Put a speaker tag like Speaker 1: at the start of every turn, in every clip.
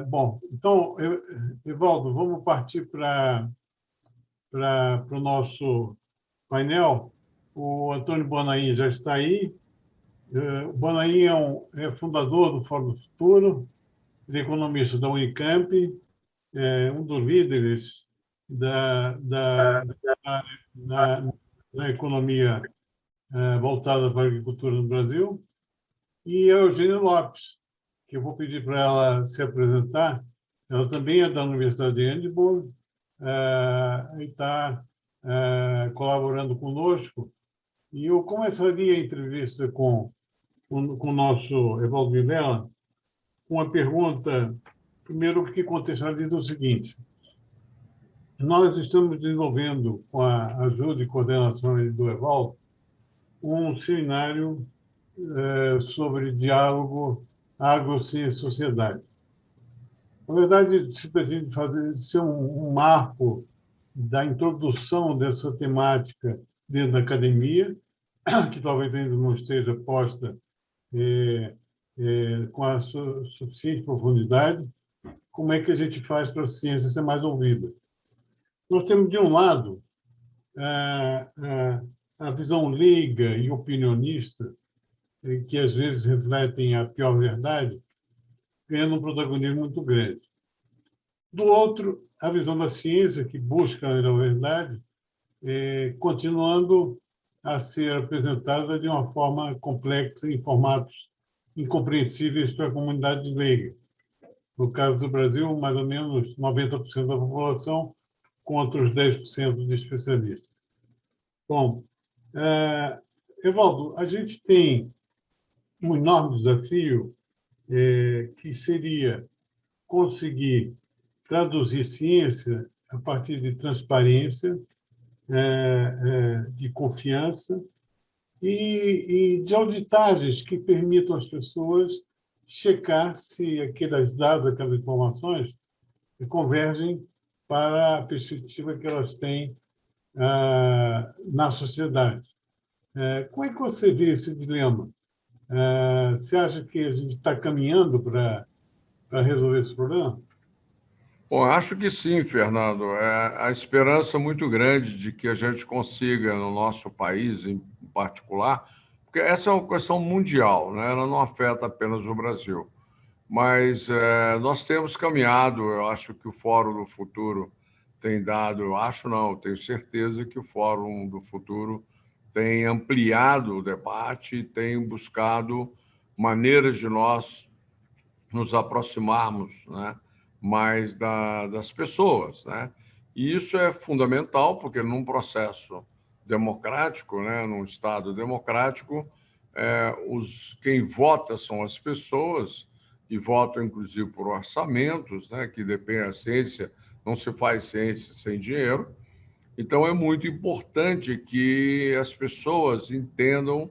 Speaker 1: Bom, então, Evaldo, vamos partir para o nosso painel. O Antônio Bonain já está aí. O Bonain é fundador do Fórum do Futuro, ele é economista da Unicamp, é um dos líderes da economia voltada para a agricultura no Brasil, e a Eugênia Lopes, que eu vou pedir para ela se apresentar. Ela também é da Universidade de Edinburgh e está colaborando conosco. E eu começaria a entrevista com o nosso Evaldo Vilela com uma pergunta, primeiro, que contextualiza o seguinte: nós estamos desenvolvendo, com a ajuda e coordenação do Evaldo, um seminário sobre diálogo agrociência e sociedade. Na verdade, se pretende fazer ser um marco da introdução dessa temática dentro da academia, que talvez ainda não esteja posta com a suficiente profundidade. Como é que a gente faz para a ciência ser mais ouvida? Nós temos, de um lado, a visão leiga e opinionista, que às vezes refletem a pior verdade, ganhando um protagonismo muito grande. Do outro, a visão da ciência, que busca a verdade, continuando a ser apresentada de uma forma complexa, em formatos incompreensíveis para a comunidade leiga. No caso do Brasil, mais ou menos 90% da população contra os 10% de especialistas. Bom, Evaldo, a gente tem um enorme desafio que seria conseguir traduzir ciência a partir de transparência, de confiança e de auditagens que permitam às pessoas checar se aqueles dados, aquelas informações convergem para a perspectiva que elas têm na sociedade. Como é que você vê esse dilema? Você acha que a gente está caminhando para resolver esse problema?
Speaker 2: Bom, acho que sim, Fernando. É a esperança muito grande de que a gente consiga, no nosso país em particular, porque essa é uma questão mundial, né? Ela não afeta apenas o Brasil. Mas nós temos caminhado, eu acho que o Fórum do Futuro tem dado, eu acho não, tenho certeza que o Fórum do Futuro tem ampliado o debate, tem buscado maneiras de nós nos aproximarmos, né, mais das pessoas, né? E isso é fundamental, porque num processo democrático, né, num Estado democrático, quem vota são as pessoas, e votam, inclusive, por orçamentos, né, que depende da ciência, não se faz ciência sem dinheiro. Então, é muito importante que as pessoas entendam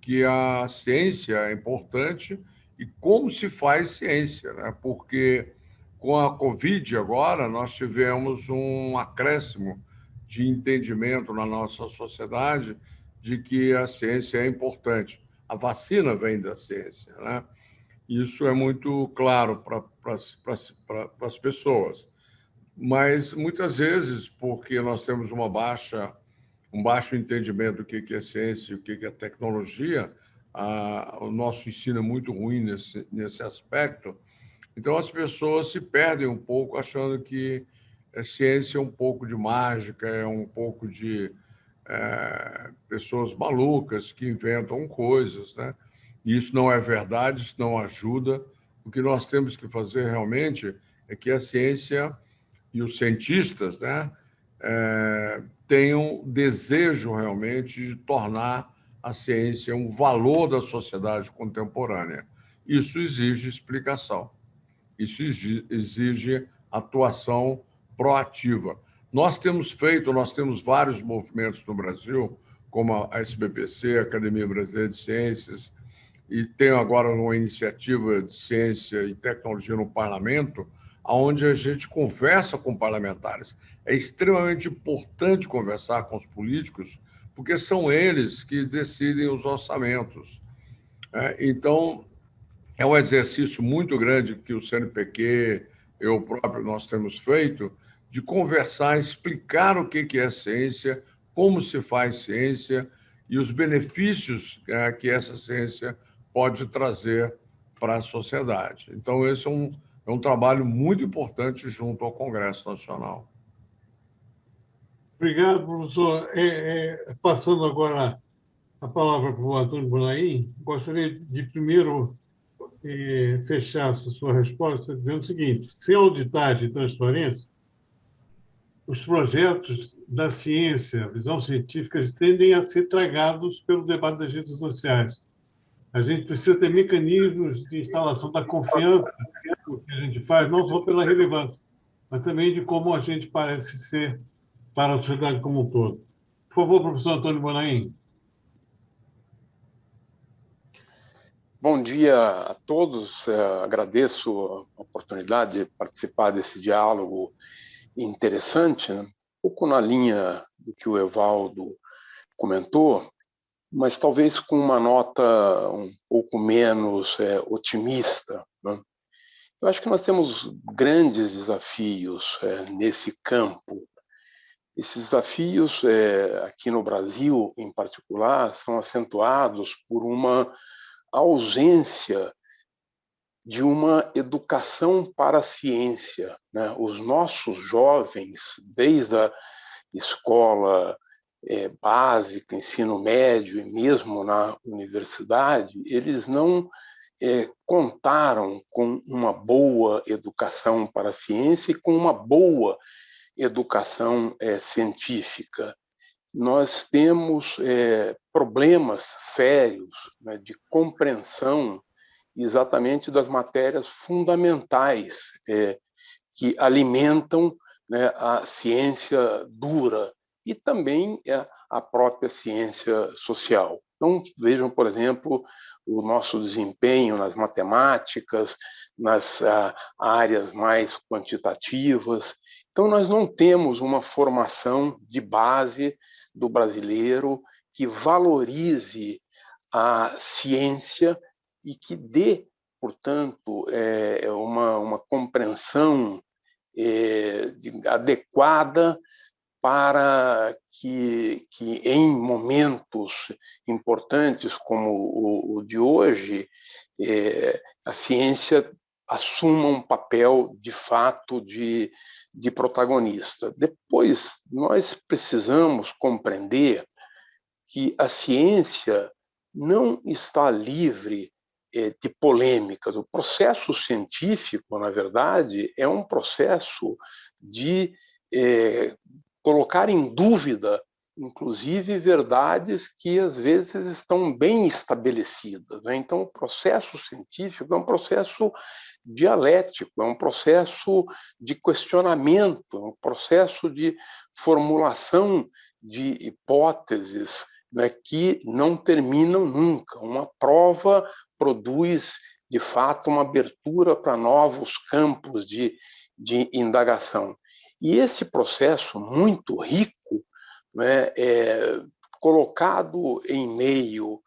Speaker 2: que a ciência é importante e como se faz ciência, né? Porque com a Covid agora nós tivemos um acréscimo de entendimento na nossa sociedade de que a ciência é importante. A vacina vem da ciência, né? Isso é muito claro para as pessoas. Mas muitas vezes, porque nós temos um baixo entendimento do que é ciência e o que é tecnologia, o nosso ensino é muito ruim nesse aspecto. Então, as pessoas se perdem um pouco achando que a ciência é um pouco de mágica, é um pouco de pessoas malucas que inventam coisas, né? E isso não é verdade, isso não ajuda. O que nós temos que fazer realmente é que a ciência e os cientistas, né, tenham desejo realmente de tornar a ciência um valor da sociedade contemporânea. Isso exige explicação, isso exige atuação proativa. Nós temos vários movimentos no Brasil, como a SBPC, a Academia Brasileira de Ciências, e tenho agora uma iniciativa de ciência e tecnologia no parlamento, onde a gente conversa com parlamentares. É extremamente importante conversar com os políticos, porque são eles que decidem os orçamentos. Então, é um exercício muito grande que o CNPq, eu próprio, nós temos feito, de conversar, explicar o que é ciência, como se faz ciência e os benefícios que essa ciência pode trazer para a sociedade. Então, esse é um trabalho muito importante junto ao Congresso Nacional.
Speaker 1: Obrigado, professor. Passando agora a palavra para o Antônio Bonaim, gostaria de primeiro fechar essa sua resposta dizendo o seguinte: sem auditagem e transparência, os projetos da ciência, visão científica, tendem a ser tragados pelo debate das redes sociais. A gente precisa ter mecanismos de instalação da confiança no que a gente faz, não só pela relevância, mas também de como a gente parece ser para a sociedade como um todo. Por favor, professor Antônio Bonaim.
Speaker 3: Bom dia a todos. Agradeço a oportunidade de participar desse diálogo interessante, né? Um pouco na linha do que o Evaldo comentou, mas talvez com uma nota um pouco menos otimista, né? Eu acho que nós temos grandes desafios nesse campo. Esses desafios, aqui no Brasil, em particular, são acentuados por uma ausência de uma educação para a ciência, né? Os nossos jovens, desde a escola básica, ensino médio e mesmo na universidade, eles não contaram com uma boa educação para a ciência e com uma boa educação científica. Nós temos problemas sérios, né, de compreensão exatamente das matérias fundamentais que alimentam, né, a ciência dura e também a própria ciência social. Então, vejam, por exemplo, o nosso desempenho nas matemáticas, nas áreas mais quantitativas. Então, nós não temos uma formação de base do brasileiro que valorize a ciência e que dê, portanto, uma compreensão adequada para que em momentos importantes como o de hoje, a ciência assuma um papel, de fato, de protagonista. Depois, nós precisamos compreender que a ciência não está livre de polêmicas. O processo científico, na verdade, é um processo de colocar em dúvida, inclusive, verdades que às vezes estão bem estabelecidas, né? Então, o processo científico é um processo dialético, é um processo de questionamento, é um processo de formulação de hipóteses, né, que não terminam nunca. Uma prova produz, de fato, uma abertura para novos campos de indagação. E esse processo muito rico, né, colocado em meio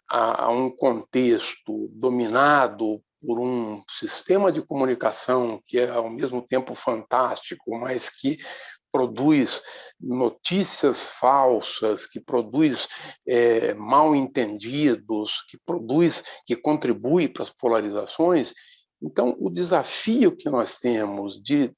Speaker 3: a um contexto dominado por um sistema de comunicação que é, ao mesmo tempo, fantástico, mas que produz notícias falsas, que produz mal-entendidos, que contribui para as polarizações. Então, o desafio que nós temos de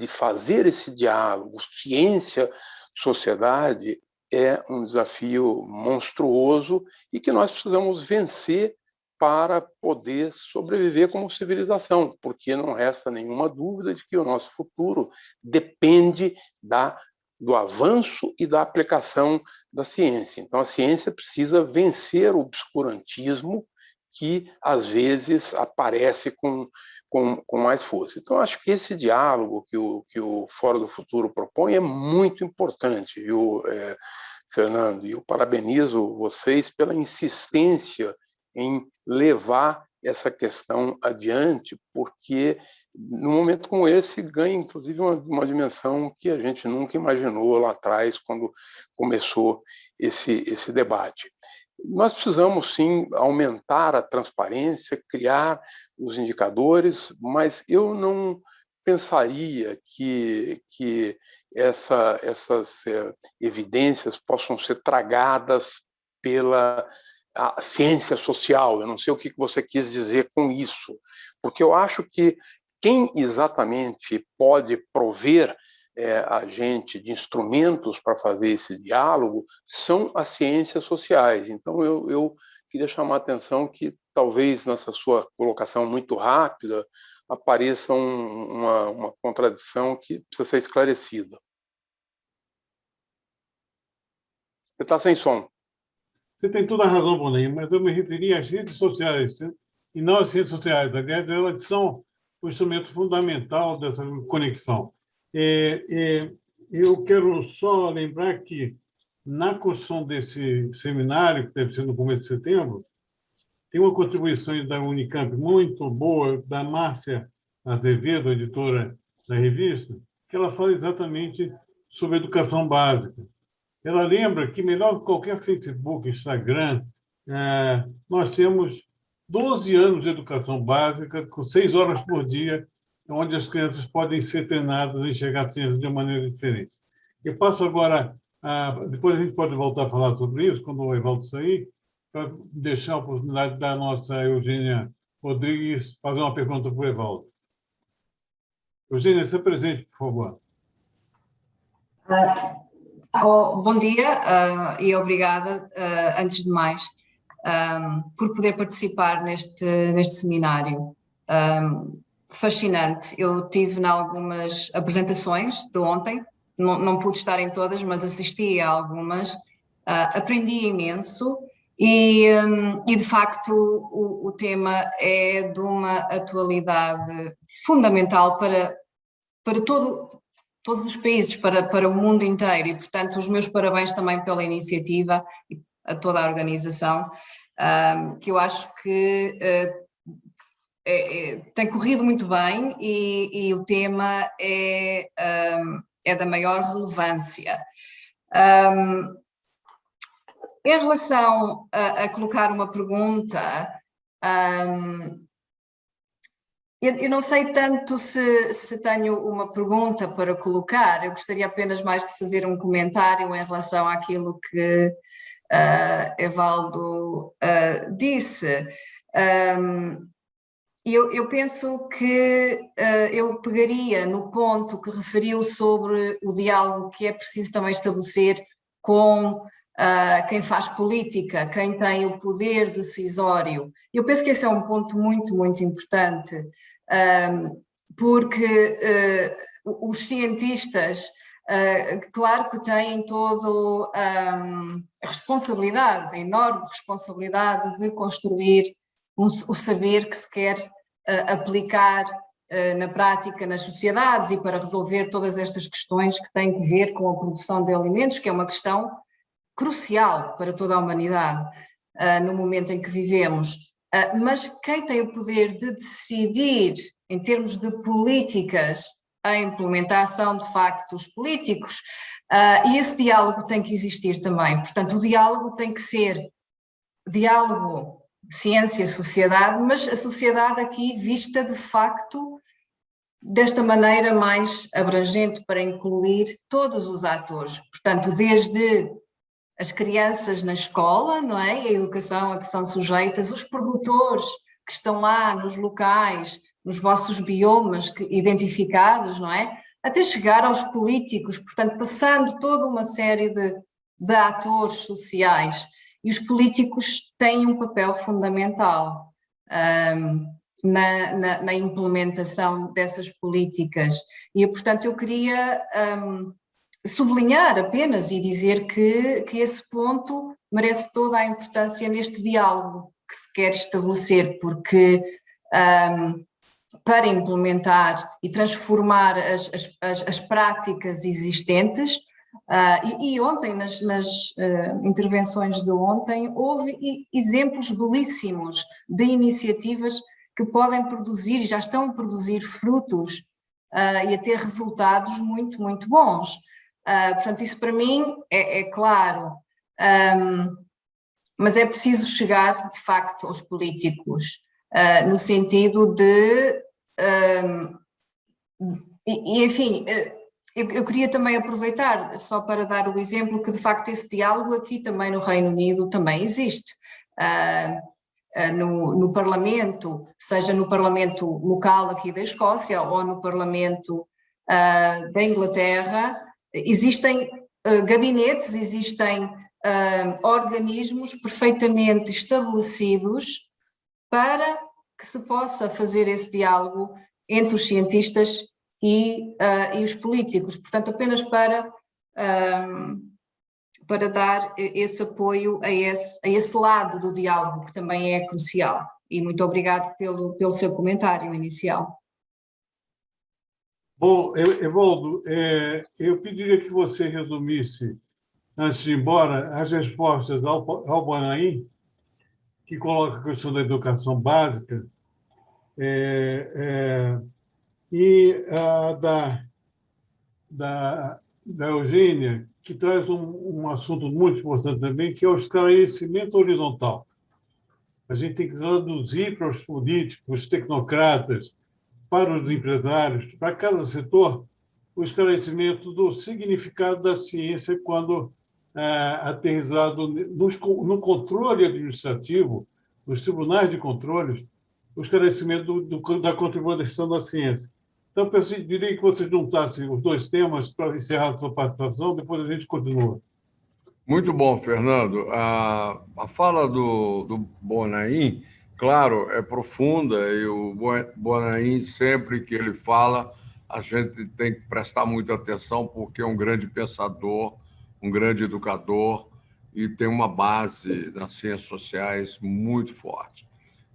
Speaker 3: fazer esse diálogo ciência-sociedade é um desafio monstruoso e que nós precisamos vencer para poder sobreviver como civilização, porque não resta nenhuma dúvida de que o nosso futuro depende do avanço e da aplicação da ciência. Então, a ciência precisa vencer o obscurantismo que, às vezes, aparece com mais força. Então, acho que esse diálogo que o Fórum do Futuro propõe é muito importante, viu, Fernando? E eu parabenizo vocês pela insistência em levar essa questão adiante, porque num momento como esse ganha, inclusive, uma dimensão que a gente nunca imaginou lá atrás, quando começou esse debate. Nós precisamos, sim, aumentar a transparência, criar os indicadores, mas eu não pensaria que essas evidências possam ser tragadas pela a ciência social. Eu não sei o que você quis dizer com isso, porque eu acho que quem exatamente pode prover a gente de instrumentos para fazer esse diálogo são as ciências sociais. Então, eu queria chamar a atenção que talvez nessa sua colocação muito rápida apareça uma contradição que precisa ser esclarecida. Você está sem som.
Speaker 1: Você tem toda a razão, Boninho, mas eu me referi às redes sociais, né? E não às redes sociais. Aliás, elas são o instrumento fundamental dessa conexão. Eu quero só lembrar que, na construção desse seminário, que deve ser no começo de setembro, tem uma contribuição da Unicamp muito boa, da Márcia Azevedo, editora da revista, que ela fala exatamente sobre educação básica. Ela lembra que, melhor que qualquer Facebook, Instagram, nós temos 12 anos de educação básica, com 6 horas por dia, onde as crianças podem ser treinadas a enxergar a ciência de uma maneira diferente. Eu passo agora, depois a gente pode voltar a falar sobre isso, quando o Evaldo sair, para deixar a oportunidade da nossa Eugênia Rodrigues fazer uma pergunta para o Evaldo. Eugênia, se apresente, por favor.
Speaker 4: Bom dia e obrigada, antes de mais, por poder participar neste seminário. Fascinante. Eu tive em algumas apresentações de ontem, não pude estar em todas, mas assisti a algumas, aprendi imenso e de facto o tema é de uma atualidade fundamental para todos os países, para o mundo inteiro, e portanto os meus parabéns também pela iniciativa e a toda a organização, que eu acho que tem corrido muito bem e o tema é da maior relevância. Em relação a colocar uma pergunta, eu não sei tanto se tenho uma pergunta para colocar, eu gostaria apenas mais de fazer um comentário em relação àquilo que Evaldo disse. Eu penso que eu pegaria no ponto que referiu sobre o diálogo que é preciso também estabelecer com quem faz política, quem tem o poder decisório. Eu penso que esse é um ponto muito, muito importante, porque os cientistas, claro que têm toda a responsabilidade, a enorme responsabilidade de construir o saber que se quer aplicar na prática nas sociedades e para resolver todas estas questões que têm que ver com a produção de alimentos, que é uma questão crucial para toda a humanidade no momento em que vivemos. Mas quem tem o poder de decidir em termos de políticas a implementação de facto dos políticos, e esse diálogo tem que existir também. Portanto, o diálogo tem que ser diálogo ciência-sociedade, mas a sociedade aqui vista de facto desta maneira mais abrangente para incluir todos os atores. Portanto, desde as crianças na escola, não é? A educação a que são sujeitas, os produtores que estão lá nos locais, nos vossos biomas identificados, não é? Até chegar aos políticos, portanto, passando toda uma série de atores sociais. E os políticos têm um papel fundamental na implementação dessas políticas. E, portanto, eu queria sublinhar apenas e dizer que esse ponto merece toda a importância neste diálogo que se quer estabelecer, porque para implementar e transformar as práticas existentes, e ontem, nas intervenções de ontem, houve exemplos belíssimos de iniciativas que podem produzir, e já estão a produzir frutos e a ter resultados muito, muito bons. Portanto, isso para mim é claro. mas é preciso chegar, de facto, aos políticos, no sentido de... enfim, eu queria também aproveitar, só para dar o exemplo, que de facto esse diálogo aqui também no Reino Unido também existe. No Parlamento, seja no Parlamento local aqui da Escócia ou no Parlamento da Inglaterra, existem gabinetes, existem organismos perfeitamente estabelecidos para que se possa fazer esse diálogo entre os cientistas e os políticos. Portanto, apenas para dar esse apoio a esse lado do diálogo, que também é crucial. E muito obrigado pelo seu comentário inicial.
Speaker 1: Bom, Evaldo, eu pediria que você resumisse, antes de ir embora, as respostas ao Bonain, que coloca a questão da educação básica, e a da Eugênia, que traz um assunto muito importante também, que é o esclarecimento horizontal. A gente tem que traduzir para os políticos, os tecnocratas, para os empresários, para cada setor, o esclarecimento do significado da ciência quando aterrissado no controle administrativo, nos tribunais de controles, o esclarecimento da contribuição da ciência. Então, eu diria que vocês juntassem os dois temas para encerrar a sua participação, depois a gente continua.
Speaker 2: Muito bom, Fernando. A fala do Bonain, claro, é profunda, e o Bonain, sempre que ele fala, a gente tem que prestar muita atenção, porque é um grande pensador, um grande educador, e tem uma base nas ciências sociais muito forte.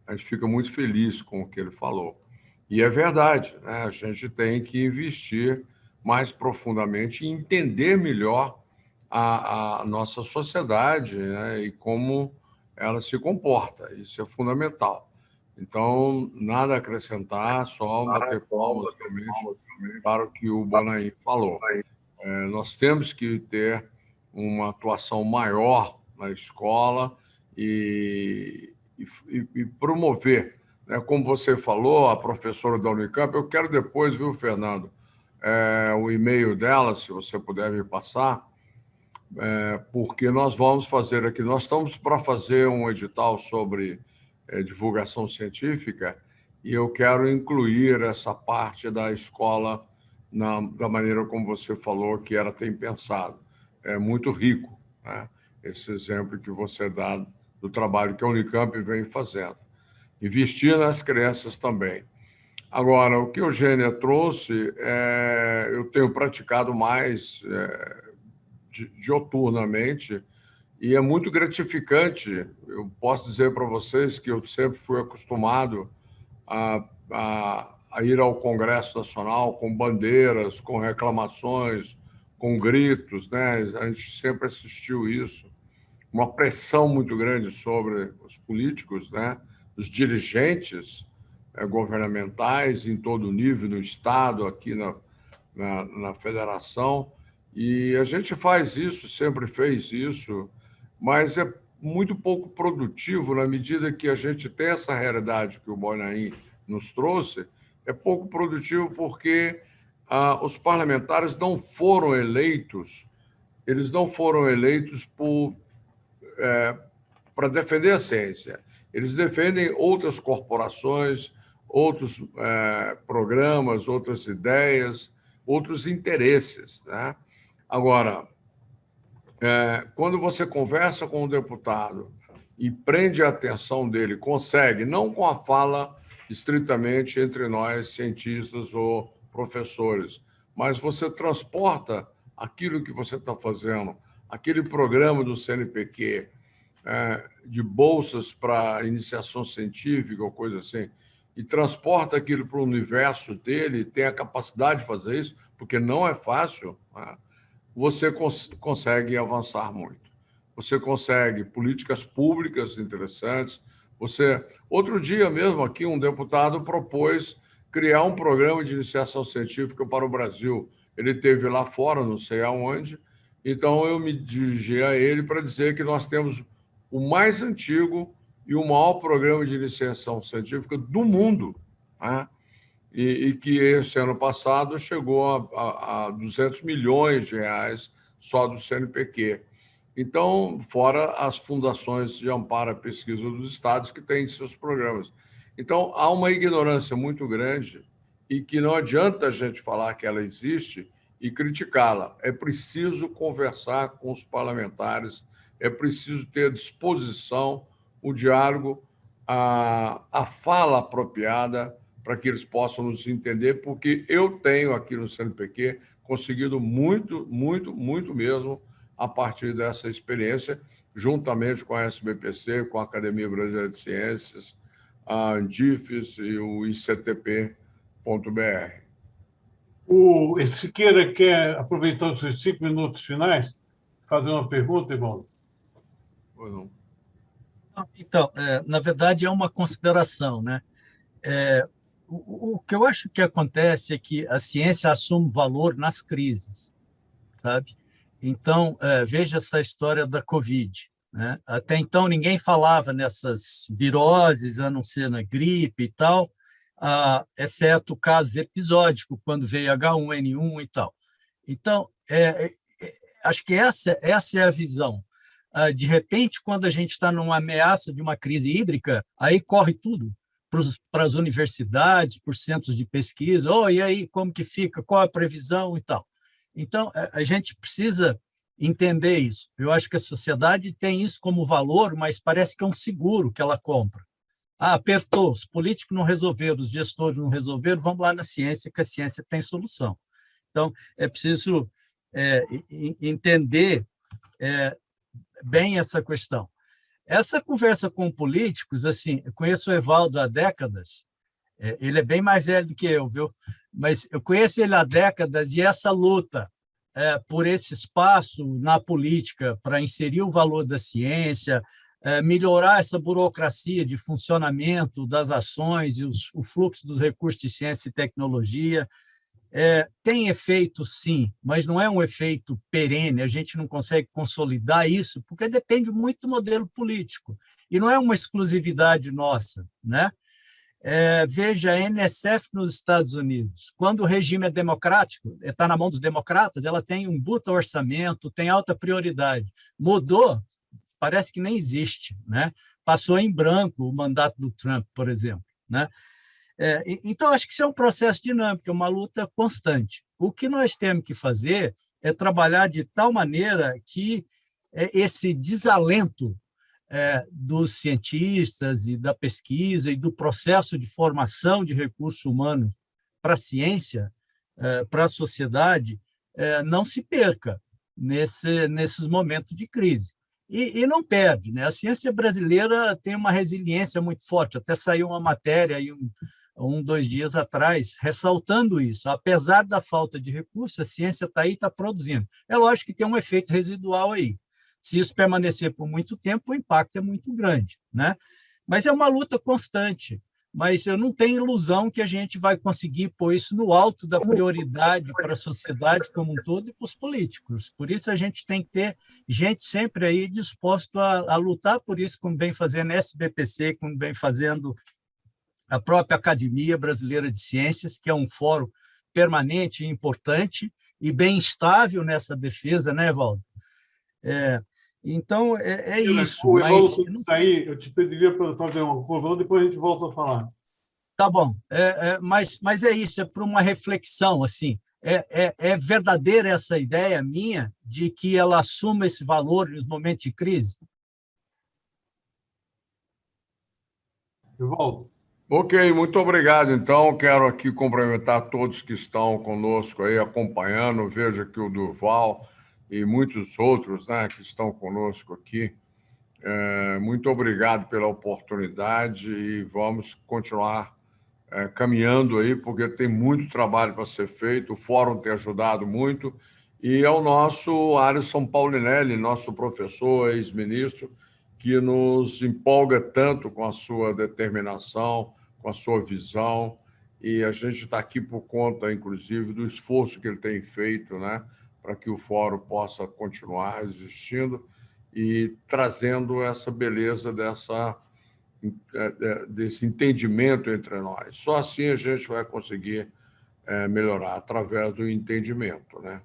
Speaker 2: A gente fica muito feliz com o que ele falou. E é verdade, né? A gente tem que investir mais profundamente e entender melhor a nossa sociedade, né? E como ela se comporta. Isso é fundamental. Então, nada a acrescentar, só bater palmas realmente para o que o Bonain falou. Nós temos que ter uma atuação maior na escola e promover, né? Como você falou, a professora da Unicamp, eu quero depois, viu, Fernando, o e-mail dela, se você puder me passar, porque nós vamos fazer aqui, nós estamos para fazer um edital sobre divulgação científica e eu quero incluir essa parte da escola da maneira como você falou que ela tem pensado. É muito rico, né? Esse exemplo que você dá do trabalho que a Unicamp vem fazendo. Investir nas crianças também. Agora, o que a Eugênia trouxe, eu tenho praticado mais dioturnamente e é muito gratificante. Eu posso dizer para vocês que eu sempre fui acostumado a ir ao Congresso Nacional com bandeiras, com reclamações, com gritos, né? A gente sempre assistiu isso. Uma pressão muito grande sobre os políticos, né? Os dirigentes governamentais em todo nível, no Estado, aqui na Federação. E a gente faz isso, sempre fez isso, mas é muito pouco produtivo na medida que a gente tem essa realidade que o Bonain nos trouxe, é pouco produtivo porque os parlamentares não foram eleitos, eles não foram eleitos para defender a ciência. Eles defendem outras corporações, outros programas, outras ideias, outros interesses, né? Agora, quando você conversa com um deputado e prende a atenção dele, consegue, não com a fala estritamente entre nós, cientistas ou professores, mas você transporta aquilo que você está fazendo, aquele programa do CNPq, de bolsas para iniciação científica ou coisa assim, e transporta aquilo para o universo dele, tem a capacidade de fazer isso, porque não é fácil, né? Você consegue avançar muito. Você consegue políticas públicas interessantes. Outro dia mesmo aqui, um deputado propôs criar um programa de iniciação científica para o Brasil. Ele esteve lá fora, não sei aonde, então eu me dirigi a ele para dizer que nós temos o mais antigo e o maior programa de iniciação científica do mundo, né? E que esse ano passado chegou a 200 milhões de reais só do CNPq. Então, fora as fundações de amparo à pesquisa dos estados que têm seus programas. Então, há uma ignorância muito grande e que não adianta a gente falar que ela existe e criticá-la. É preciso conversar com os parlamentares, é preciso ter à disposição o diálogo, a fala apropriada para que eles possam nos entender, porque eu tenho aqui no CNPq conseguido muito, muito, muito mesmo a partir dessa experiência, juntamente com a SBPC, com a Academia Brasileira de Ciências, a Andifes e o ICTP.br.
Speaker 1: O Siqueira quer, aproveitando os seus 5 minutos finais, fazer uma pergunta, Ivaldo?
Speaker 2: Não.
Speaker 5: Então, na verdade, é uma consideração, né? O que eu acho que acontece é que a ciência assume valor nas crises, sabe? Então, veja essa história da Covid, né? Até então, ninguém falava nessas viroses, a não ser na gripe e tal, exceto casos episódicos, quando veio H1N1 e tal. Então, acho que essa é a visão. De repente, quando a gente está numa ameaça de uma crise hídrica, aí corre tudo para as universidades, para os centros de pesquisa. E aí, como que fica? Qual a previsão e tal? Então, a gente precisa entender isso. Eu acho que a sociedade tem isso como valor, mas parece que é um seguro que ela compra. Apertou, os políticos não resolveram, os gestores não resolveram, vamos lá na ciência, que a ciência tem solução. Então, é preciso entender bem essa questão. Essa conversa com políticos, assim, eu conheço o Evaldo há décadas, ele é bem mais velho do que eu, viu? Mas eu conheço ele há décadas e essa luta por esse espaço na política para inserir o valor da ciência, melhorar essa burocracia de funcionamento das ações e o fluxo dos recursos de ciência e tecnologia, tem efeito, sim, mas não é um efeito perene, a gente não consegue consolidar isso, porque depende muito do modelo político, e não é uma exclusividade nossa, né? Veja a NSF nos Estados Unidos, quando o regime é democrático, está na mão dos democratas, ela tem um bruto orçamento, tem alta prioridade. Mudou, parece que nem existe, né? Passou em branco o mandato do Trump, por exemplo, né? Então, acho que isso é um processo dinâmico, é uma luta constante. O que nós temos que fazer é trabalhar de tal maneira que esse desalento dos cientistas e da pesquisa e do processo de formação de recursos humanos para a ciência, para a sociedade, não se perca nesses momentos de crise. E não perde, né? A ciência brasileira tem uma resiliência muito forte. Até saiu uma matéria aí 2 dias atrás, ressaltando isso. Apesar da falta de recursos, a ciência está aí e está produzindo. É lógico que tem um efeito residual aí. Se isso permanecer por muito tempo, o impacto é muito grande, né? Mas é uma luta constante. Mas eu não tenho ilusão que a gente vai conseguir pôr isso no alto da prioridade para a sociedade como um todo e para os políticos. Por isso, a gente tem que ter gente sempre aí disposto a lutar por isso, como vem fazendo a SBPC, como vem fazendo a própria Academia Brasileira de Ciências, que é um fórum permanente e importante e bem estável nessa defesa, né, Evaldo? Então, é isso.
Speaker 1: O Evaldo,
Speaker 5: mas
Speaker 1: quando sair, eu te pediria para fazer uma conclusão, depois a gente volta a falar.
Speaker 5: Tá bom, mas é isso, é para uma reflexão, assim, é verdadeira essa ideia minha de que ela assuma esse valor nos momentos de crise?
Speaker 1: Evaldo.
Speaker 2: Ok, muito obrigado. Então, quero aqui cumprimentar todos que estão conosco aí acompanhando. Vejo aqui o Durval e muitos outros, né, que estão conosco aqui. Muito obrigado pela oportunidade e vamos continuar caminhando aí, porque tem muito trabalho para ser feito, o Fórum tem ajudado muito, e é o nosso Alisson Paulinelli, nosso professor, ex-ministro, que nos empolga tanto com a sua determinação, com a sua visão, e a gente está aqui por conta, inclusive, do esforço que ele tem feito, né, para que o Fórum possa continuar existindo. e trazendo essa beleza desse entendimento entre nós. Só assim a gente vai conseguir melhorar, através do entendimento, né?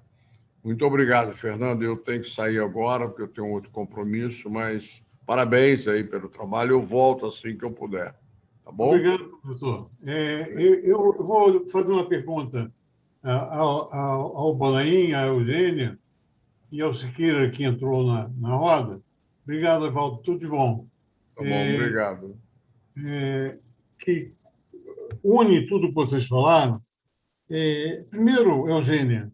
Speaker 2: Muito obrigado, Fernando. Eu tenho que sair agora, porque eu tenho outro compromisso, mas parabéns aí pelo trabalho. Eu volto assim que eu puder. Tá bom?
Speaker 1: Obrigado, professor. Eu vou fazer uma pergunta ao Balain, à Eugênia e ao Siqueira, que entrou na roda. Obrigado, Evaldo. Tudo de bom.
Speaker 2: Tá bom, obrigado.
Speaker 1: Que une tudo que vocês falaram. Primeiro, Eugênia,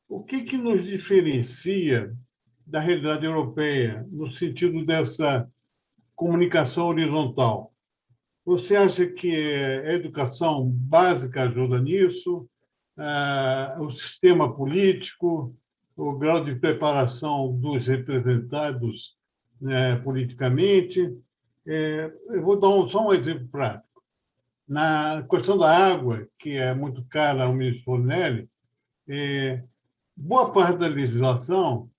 Speaker 1: o que nos diferencia da realidade europeia, no sentido dessa comunicação horizontal? Você acha que a educação básica ajuda nisso? O sistema político, o grau de preparação dos representados politicamente? Eu vou dar só um exemplo prático. Na questão da água, que é muito cara ao ministro Fornelli, boa parte da legislação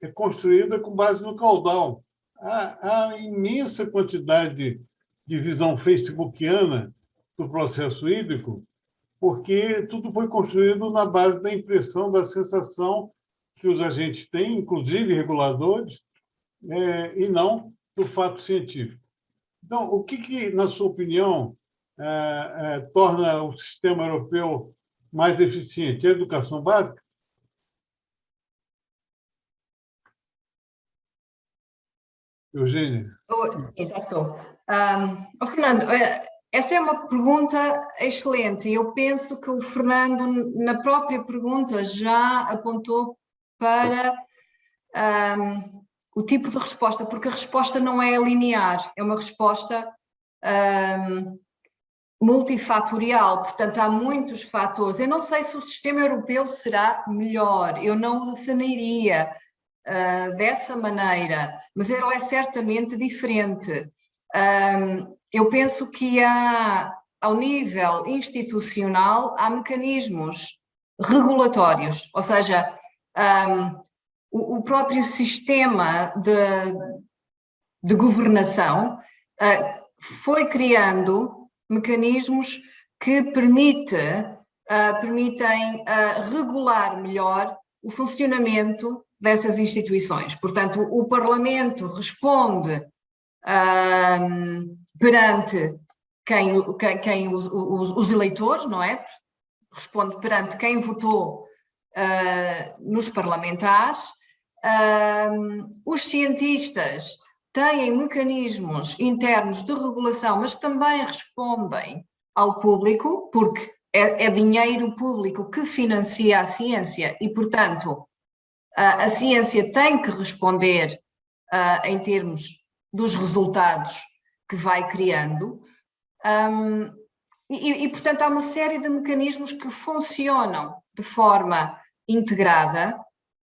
Speaker 1: é construída com base no caudal. Há imensa quantidade de visão facebookiana do processo hídrico, porque tudo foi construído na base da impressão, da sensação que os agentes têm, inclusive reguladores, e não do fato científico. Então, o que na sua opinião, torna o sistema europeu mais eficiente? A educação básica? Eugênia?
Speaker 4: Exato. Fernando, essa é uma pergunta excelente. Eu penso que o Fernando, na própria pergunta, já apontou para o tipo de resposta, porque a resposta não é linear, é uma resposta multifatorial, portanto há muitos fatores. Eu não sei se o sistema europeu será melhor, eu não o definiria dessa maneira, mas ele é certamente diferente. Eu penso que ao nível institucional, há mecanismos regulatórios, ou seja, o próprio sistema de governação foi criando mecanismos que permitem regular melhor o funcionamento dessas instituições. Portanto, o Parlamento responde perante os eleitores, não é? Responde perante quem votou nos parlamentares. Os cientistas têm mecanismos internos de regulação, mas também respondem ao público, porque é dinheiro público que financia a ciência e, portanto, a ciência tem que responder em termos dos resultados que vai criando. Portanto, há uma série de mecanismos que funcionam de forma integrada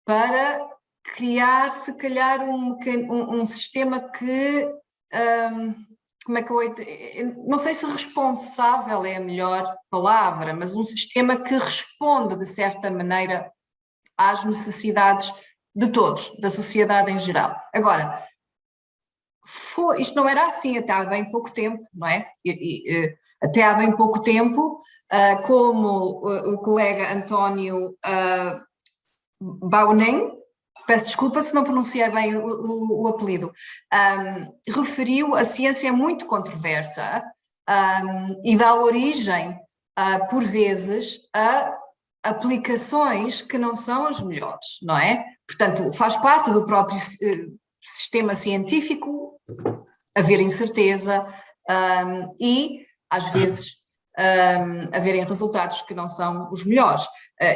Speaker 4: para criar, se calhar, um sistema que, como é que eu não sei se responsável é a melhor palavra, mas um sistema que responde, de certa maneira, às necessidades de todos, da sociedade em geral. Agora, isto não era assim até há bem pouco tempo, não é? Até há bem pouco tempo, como o colega António Baunen, peço desculpa se não pronunciei bem o apelido, referiu, a ciência é muito controversa e dá origem, por vezes, a aplicações que não são as melhores, não é? Portanto, faz parte do próprio sistema científico haver incerteza e, às vezes, haverem resultados que não são os melhores.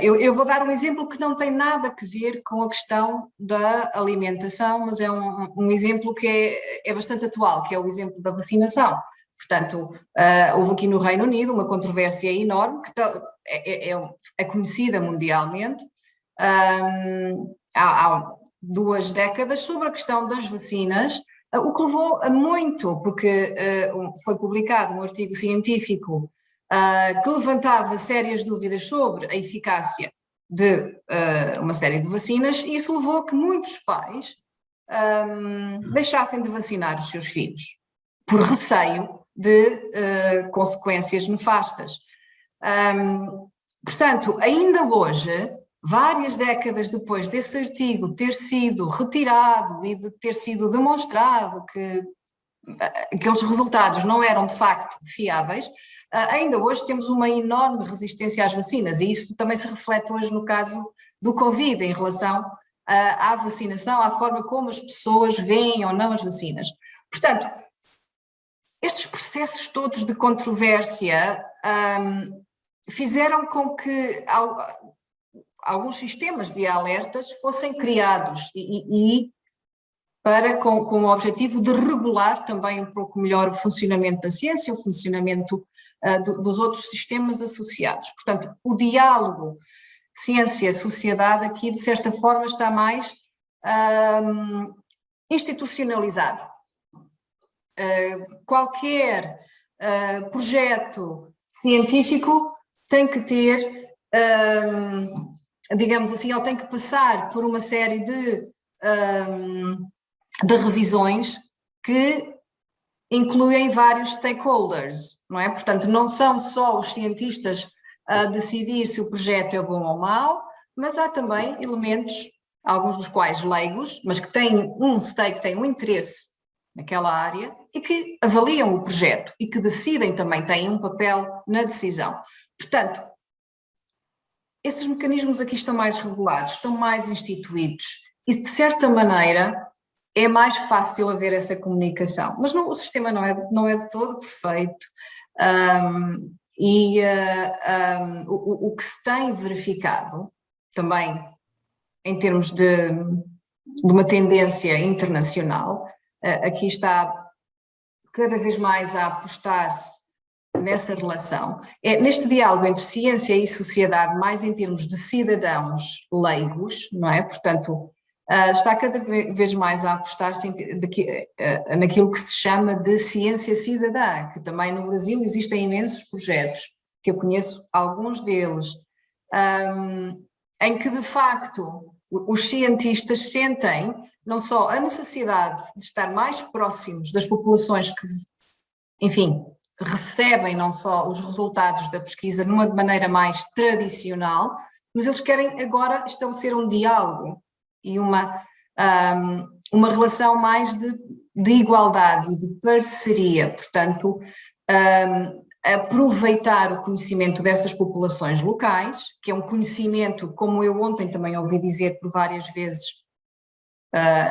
Speaker 4: Eu vou dar um exemplo que não tem nada a ver com a questão da alimentação, mas é um exemplo que é bastante atual, que é o exemplo da vacinação. Portanto, houve aqui no Reino Unido uma controvérsia enorme, que é conhecida mundialmente, há 2 décadas, sobre a questão das vacinas, o que levou a muito, porque foi publicado um artigo científico que levantava sérias dúvidas sobre a eficácia de uma série de vacinas, e isso levou a que muitos pais deixassem de vacinar os seus filhos, por receio de consequências nefastas. Portanto, ainda hoje, várias décadas depois desse artigo ter sido retirado e de ter sido demonstrado que aqueles resultados não eram de facto fiáveis, ainda hoje temos uma enorme resistência às vacinas, e isso também se reflete hoje no caso do Covid, em relação à vacinação, à forma como as pessoas veem ou não as vacinas. Portanto, estes processos todos de controvérsia fizeram com que alguns sistemas de alertas fossem criados e com o objetivo de regular também um pouco melhor o funcionamento da ciência, o funcionamento dos outros sistemas associados. Portanto, o diálogo ciência-sociedade aqui, de certa forma, está mais institucionalizado. Qualquer projeto científico tem que ter, digamos assim, ou tem que passar por uma série de revisões que incluem vários stakeholders, não é? Portanto, não são só os cientistas a decidir se o projeto é bom ou mau, mas há também elementos, alguns dos quais leigos, mas que têm um stake, têm um interesse naquela área e que avaliam o projeto e que decidem também, têm um papel na decisão. Portanto, esses mecanismos aqui estão mais regulados, estão mais instituídos e, de certa maneira, é mais fácil haver essa comunicação. Mas o sistema não é de todo perfeito. O que se tem verificado também em termos de uma tendência internacional, aqui está cada vez mais a apostar-se nessa relação, neste diálogo entre ciência e sociedade, mais em termos de cidadãos leigos, não é? Portanto, está cada vez mais a apostar-se naquilo que se chama de ciência cidadã, que também no Brasil existem imensos projetos, que eu conheço alguns deles, em que de facto os cientistas sentem não só a necessidade de estar mais próximos das populações que, enfim, recebem não só os resultados da pesquisa de uma maneira mais tradicional, mas eles querem agora estabelecer um diálogo e uma relação mais de igualdade, de parceria, portanto, aproveitar o conhecimento dessas populações locais, que é um conhecimento, como eu ontem também ouvi dizer por várias vezes,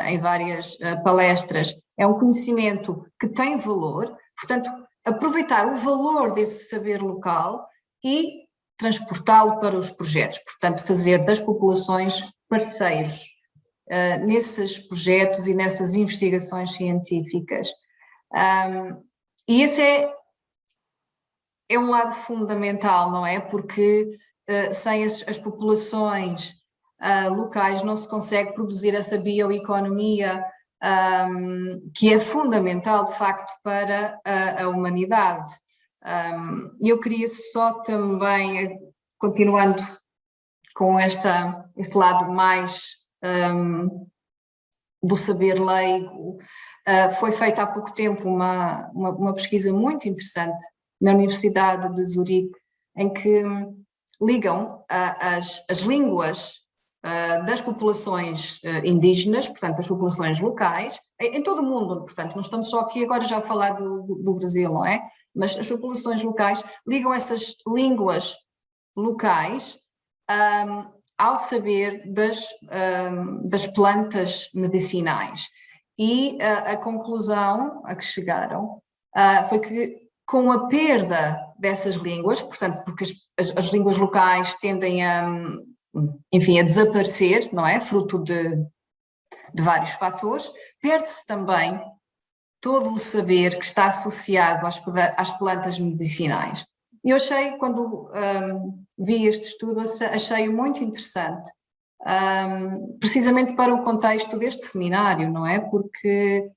Speaker 4: em várias palestras, é um conhecimento que tem valor, portanto, aproveitar o valor desse saber local e transportá-lo para os projetos, portanto, fazer das populações parceiros nesses projetos e nessas investigações científicas. E esse é um lado fundamental, não é? Porque sem as populações locais não se consegue produzir essa bioeconomia que é fundamental, de facto, para a humanidade. Eu queria só também, continuando com este lado mais do saber leigo, foi feita há pouco tempo uma pesquisa muito interessante na Universidade de Zurique, em que ligam as línguas das populações indígenas, portanto, das populações locais, em todo o mundo, portanto, não estamos só aqui agora já a falar do Brasil, não é? Mas as populações locais ligam essas línguas locais ao saber das plantas medicinais. E a conclusão a que chegaram foi que, com a perda dessas línguas, portanto, porque as línguas locais tendem enfim, a desaparecer, não é? Fruto de vários fatores, perde-se também todo o saber que está associado às plantas medicinais. Eu achei, quando vi este estudo, achei muito interessante, precisamente para o contexto deste seminário, não é? Porque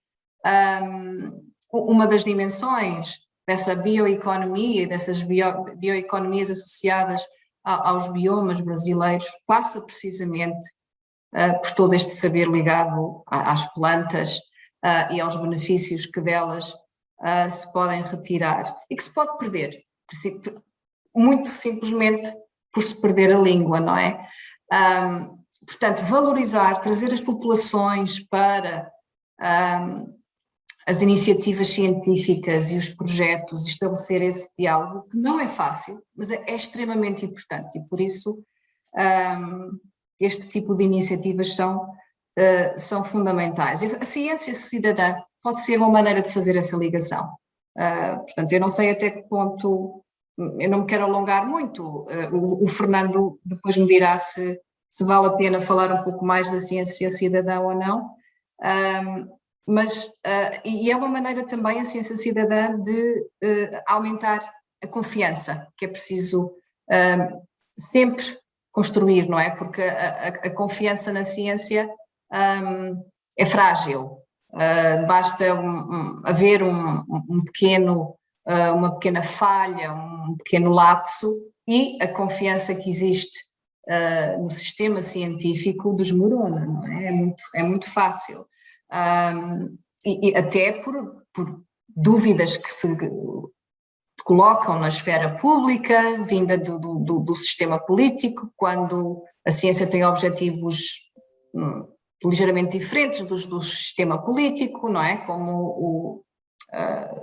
Speaker 4: uma das dimensões dessa bioeconomia e dessas bioeconomias associadas aos biomas brasileiros passa precisamente por todo este saber ligado às plantas e aos benefícios que delas se podem retirar e que se pode perder, muito simplesmente por se perder a língua, não é? Portanto, valorizar, trazer as populações para as iniciativas científicas e os projetos, estabelecer esse diálogo, que não é fácil, mas é extremamente importante, e por isso este tipo de iniciativas são fundamentais. A ciência cidadã pode ser uma maneira de fazer essa ligação. Portanto, eu não sei até que ponto, eu não me quero alongar muito, o Fernando depois me dirá se vale a pena falar um pouco mais da ciência cidadã ou não, e é uma maneira também, a ciência cidadã, de aumentar a confiança, que é preciso sempre construir, não é? Porque a confiança na ciência é frágil, basta haver uma pequena falha, um pequeno lapso, e a confiança que existe no sistema científico desmorona, não é? É muito fácil. E até por dúvidas que se colocam na esfera pública, vinda do sistema político, quando a ciência tem objetivos ligeiramente diferentes do sistema político, não é? Como o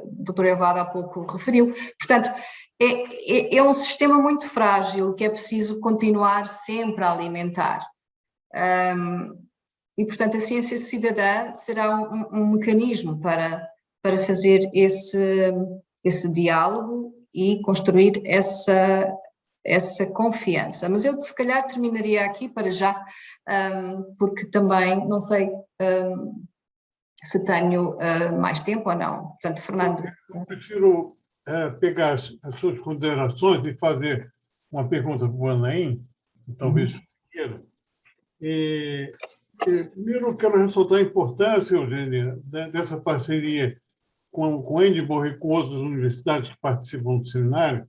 Speaker 4: Dr. Evado há pouco referiu. Portanto, é um sistema muito frágil que é preciso continuar sempre a alimentar. E, portanto, a ciência cidadã será um mecanismo para fazer esse diálogo e construir essa confiança. Mas eu, se calhar, terminaria aqui para já, porque também não sei se tenho mais tempo ou não. Portanto, Fernando.
Speaker 1: Eu prefiro pegar as suas considerações e fazer uma pergunta para o Anaim, talvez queira. Primeiro, eu quero ressaltar a importância, Eugênia, dessa parceria com o Edinburgh e com outras universidades que participam do seminário,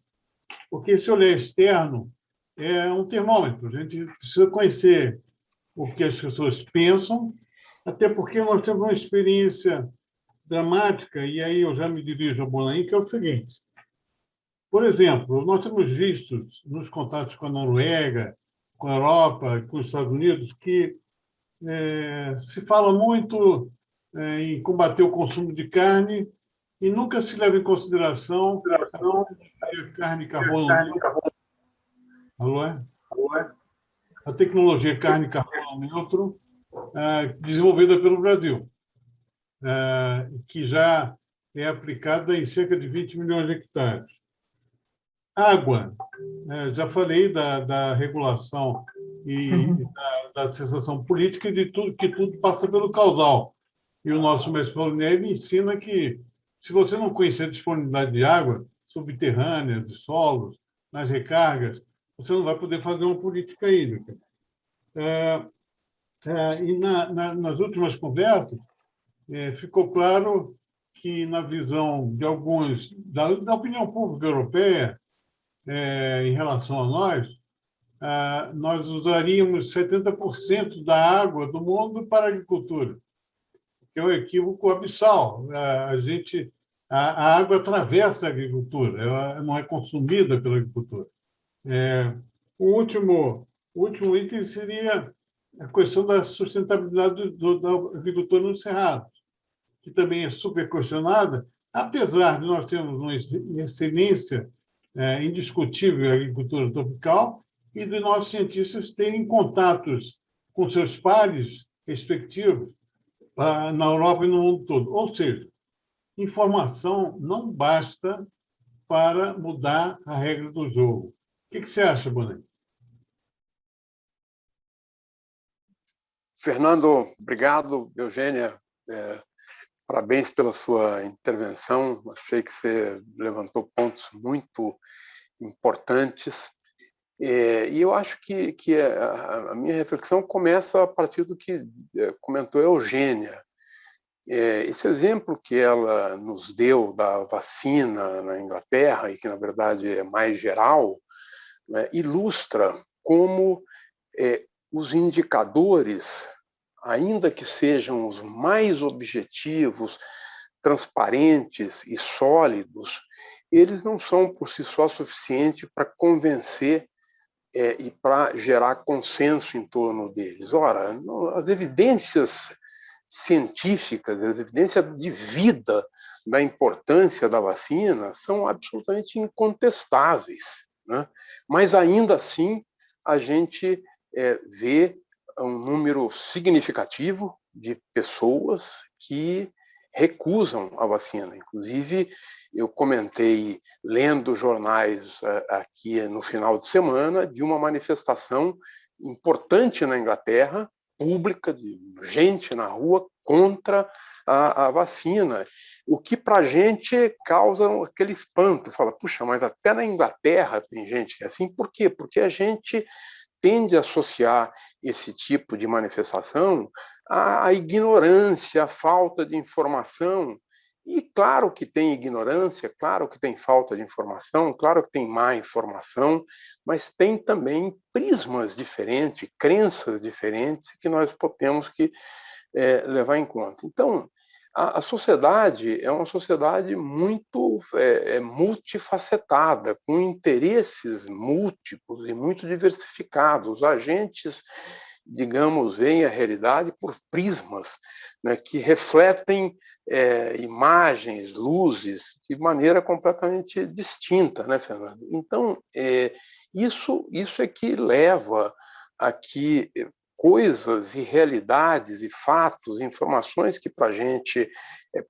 Speaker 1: porque esse olhar externo é um termômetro. A gente precisa conhecer o que as pessoas pensam, até porque nós temos uma experiência dramática, e aí eu já me dirijo ao Bonain, que é o seguinte. Por exemplo, nós temos visto nos contatos com a Noruega, com a Europa, com os Estados Unidos, que se fala muito em combater o consumo de carne e nunca se leva em consideração a carne carbono neutro. Alô? A tecnologia carne carbono neutro desenvolvida pelo Brasil, que já é aplicada em cerca de 20 milhões de hectares. Água, já falei da regulação e da sensação política e de tudo, que tudo passa pelo caudal. E o nosso mestre Paulinelli ensina que, se você não conhecer a disponibilidade de água subterrânea, de solos, nas recargas, você não vai poder fazer uma política hídrica. E nas últimas conversas, ficou claro que, na visão de alguns, da opinião pública europeia, em relação a nós usaríamos 70% da água do mundo para a agricultura, que é um equívoco abissal. A água atravessa a agricultura, ela não é consumida pela agricultura. O último item seria a questão da sustentabilidade da agricultura no Cerrado, que também é super questionada, apesar de nós termos uma excelência indiscutível em agricultura tropical e de nossos cientistas terem contatos com seus pares respectivos na Europa e no mundo todo. Ou seja, informação não basta para mudar a regra do jogo. O que você acha, Bonet?
Speaker 3: Fernando, obrigado. Eugênia, parabéns pela sua intervenção. Achei que você levantou pontos muito importantes. E eu acho que a minha reflexão começa a partir do que comentou a Eugênia. Esse exemplo que ela nos deu da vacina na Inglaterra, e que, na verdade, é mais geral, né, ilustra como os indicadores, ainda que sejam os mais objetivos, transparentes e sólidos, eles não são por si só suficientes para convencer e para gerar consenso em torno deles. Ora, as evidências científicas, as evidências de vida da importância da vacina são absolutamente incontestáveis, né? Mas ainda assim a gente vê um número significativo de pessoas que recusam a vacina. Inclusive, eu comentei, lendo jornais aqui no final de semana, de uma manifestação importante na Inglaterra, pública, de gente na rua, contra a vacina. O que para a gente causa aquele espanto. Fala, puxa, mas até na Inglaterra tem gente que é assim. Por quê? Porque a gente tende a associar esse tipo de manifestação à ignorância, à falta de informação. E claro que tem ignorância, claro que tem falta de informação, claro que tem má informação, mas tem também prismas diferentes, crenças diferentes que nós temos que levar em conta. Então, a sociedade é uma sociedade muito multifacetada, com interesses múltiplos e muito diversificados. Os agentes, digamos, veem a realidade por prismas, né, que refletem imagens, luzes, de maneira completamente distinta, né, Fernando? Então, isso é que leva a que coisas e realidades e fatos, informações que para a gente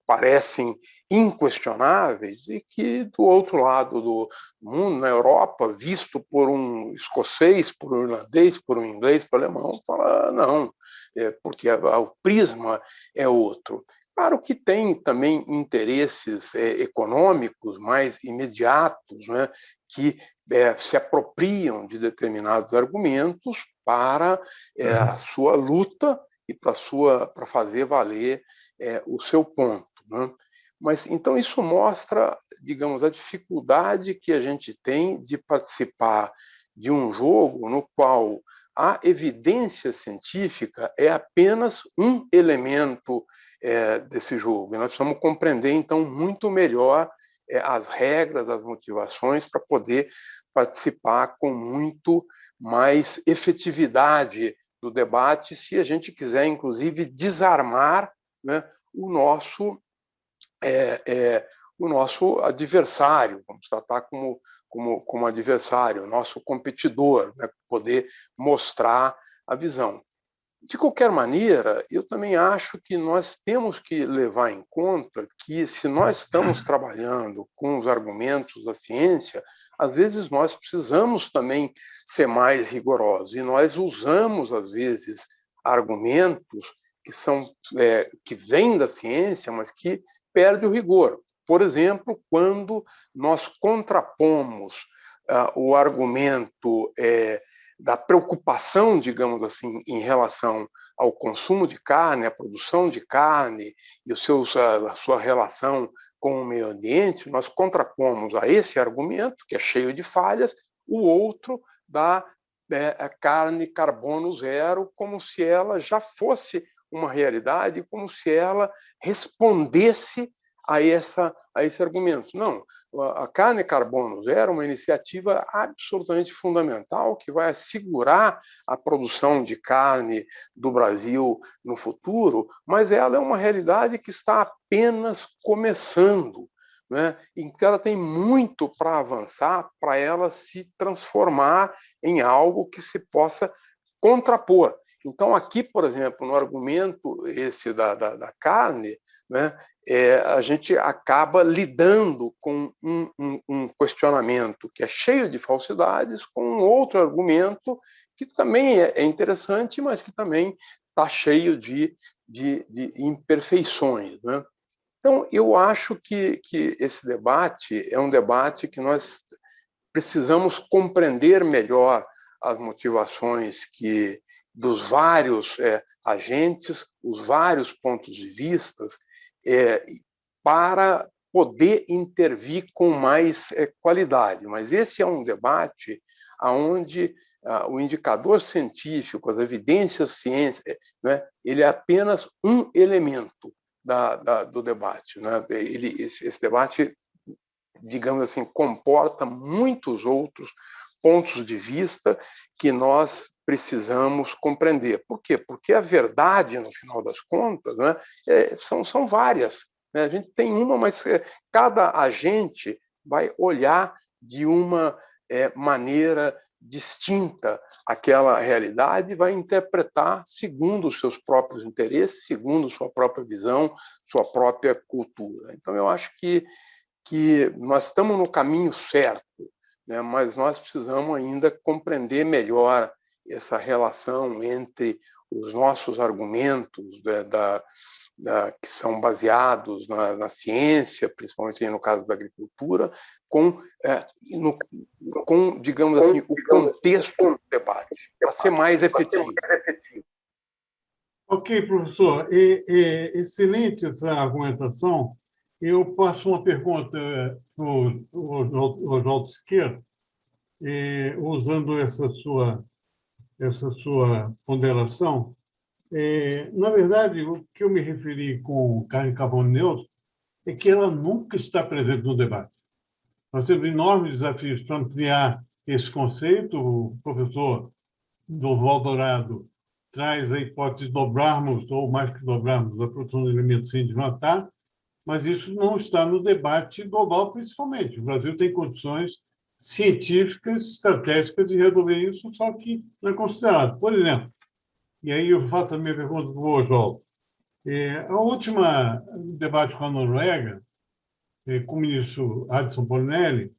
Speaker 3: parecem inquestionáveis e que do outro lado do mundo, na Europa, visto por um escocês, por um irlandês, por um inglês, por um alemão, fala não, porque o prisma é outro. Claro que tem também interesses econômicos mais imediatos, né, que se apropriam de determinados argumentos para a sua luta e para fazer valer o seu ponto, né? Mas então isso mostra, digamos, a dificuldade que a gente tem de participar de um jogo no qual a evidência científica é apenas um elemento desse jogo. E nós precisamos compreender, então, muito melhor as regras, as motivações para poder participar com muito mais efetividade do debate, se a gente quiser, inclusive, desarmar, né, o nosso adversário, vamos tratar como adversário, o nosso competidor, né, poder mostrar a visão. De qualquer maneira, eu também acho que nós temos que levar em conta que, se nós estamos trabalhando com os argumentos da ciência, às vezes nós precisamos também ser mais rigorosos, e nós usamos, às vezes, argumentos que vêm da ciência, mas que perdem o rigor. Por exemplo, quando nós contrapomos o argumento da preocupação, digamos assim, em relação ao consumo de carne, à produção de carne e a sua relação com o meio ambiente, nós contrapomos a esse argumento, que é cheio de falhas, o outro da carne carbono zero, como se ela já fosse uma realidade, como se ela respondesse a esse argumento. Não, a carne carbono zero é uma iniciativa absolutamente fundamental que vai assegurar a produção de carne do Brasil no futuro, mas ela é uma realidade que está apenas começando, né? Em que ela tem muito para avançar, para ela se transformar em algo que se possa contrapor. Então, aqui, por exemplo, no argumento esse da carne, né, a gente acaba lidando com um questionamento que é cheio de falsidades, com um outro argumento que também é interessante, mas que também está cheio de imperfeições, né? Então, eu acho que esse debate é um debate que nós precisamos compreender melhor as motivações dos vários agentes, os vários pontos de vista, para poder intervir com mais qualidade. Mas esse é um debate onde o indicador científico, as evidências ciências, né, ele é apenas um elemento do debate. Né? Esse debate, digamos assim, comporta muitos outros pontos de vista que nós precisamos compreender. Por quê? Porque a verdade, no final das contas, né, são várias. Né? A gente tem uma, mas cada agente vai olhar de uma maneira distinta aquela realidade e vai interpretar segundo os seus próprios interesses, segundo sua própria visão, sua própria cultura. Então, eu acho que nós estamos no caminho certo, né? Mas nós precisamos ainda compreender melhor essa relação entre os nossos argumentos, né, que são baseados na ciência, principalmente no caso da agricultura, com, digamos assim, o contexto do debate, para ser mais efetivo.
Speaker 1: Ok, professor. Excelente essa argumentação. Eu passo uma pergunta para o Oswaldo Siqueira, usando essa sua ponderação. Na verdade, o que eu me referi com carne carbono neutro é que ela nunca está presente no debate. Nós temos enormes desafios para ampliar esse conceito. O professor Durval Dourado traz a hipótese de dobrarmos, ou mais que dobrarmos, a produção de alimentos sem desmatar, mas isso não está no debate global, principalmente. O Brasil tem condições científicas, estratégicas de resolver isso, só que não é considerado. Por exemplo, e aí eu faço a minha pergunta para o Oswaldo. A última debate com a Noruega, com o ministro Adson Polinelli,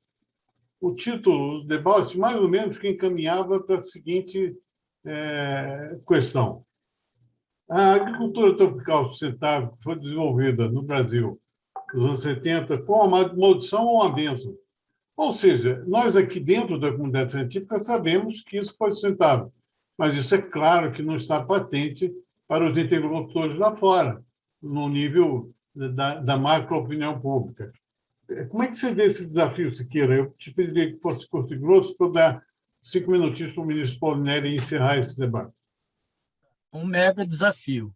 Speaker 1: o título do debate, mais ou menos, que encaminhava para a seguinte questão. A agricultura tropical sustentável que foi desenvolvida no Brasil nos anos 70 foi uma maldição ou uma bênção. Ou seja, nós aqui dentro da comunidade científica sabemos que isso foi sustentável, mas isso é claro que não está patente para os interlocutores lá fora, no nível da macro-opinião pública. Como é que você vê esse desafio, Siqueira? Eu te pediria que fosse curto e grosso para eu dar 5 minutinhos para o ministro Polinelli e encerrar esse debate.
Speaker 5: Um mega desafio,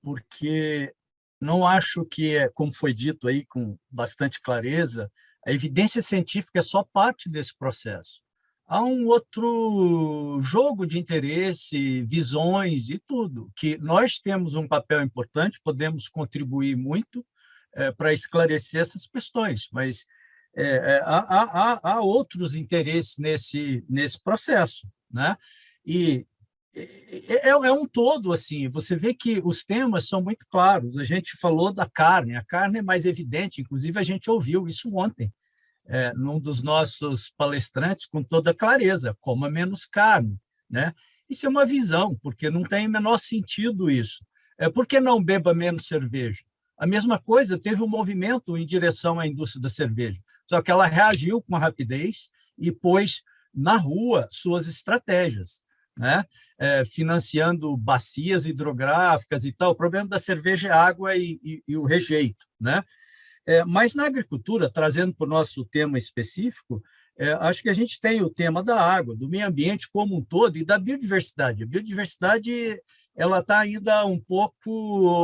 Speaker 5: porque não acho que, como foi dito aí com bastante clareza, a evidência científica é só parte desse processo. Há um outro jogo de interesse, visões e tudo, que nós temos um papel importante, podemos contribuir muito para esclarecer essas questões, mas há outros interesses nesse processo, né? E é um todo, assim, você vê que os temas são muito claros. A gente falou da carne, a carne é mais evidente, inclusive a gente ouviu isso ontem, num dos nossos palestrantes, com toda clareza, coma menos carne, né? Isso é uma visão, porque não tem o menor sentido isso. Por que não beba menos cerveja? A mesma coisa, teve um movimento em direção à indústria da cerveja, só que ela reagiu com rapidez e pôs na rua suas estratégias, né? Financiando bacias hidrográficas e tal. O problema da cerveja é a água e o rejeito, né? Mas na agricultura, trazendo para o nosso tema específico, acho que a gente tem o tema da água, do meio ambiente como um todo e da biodiversidade. A biodiversidade ela está ainda um pouco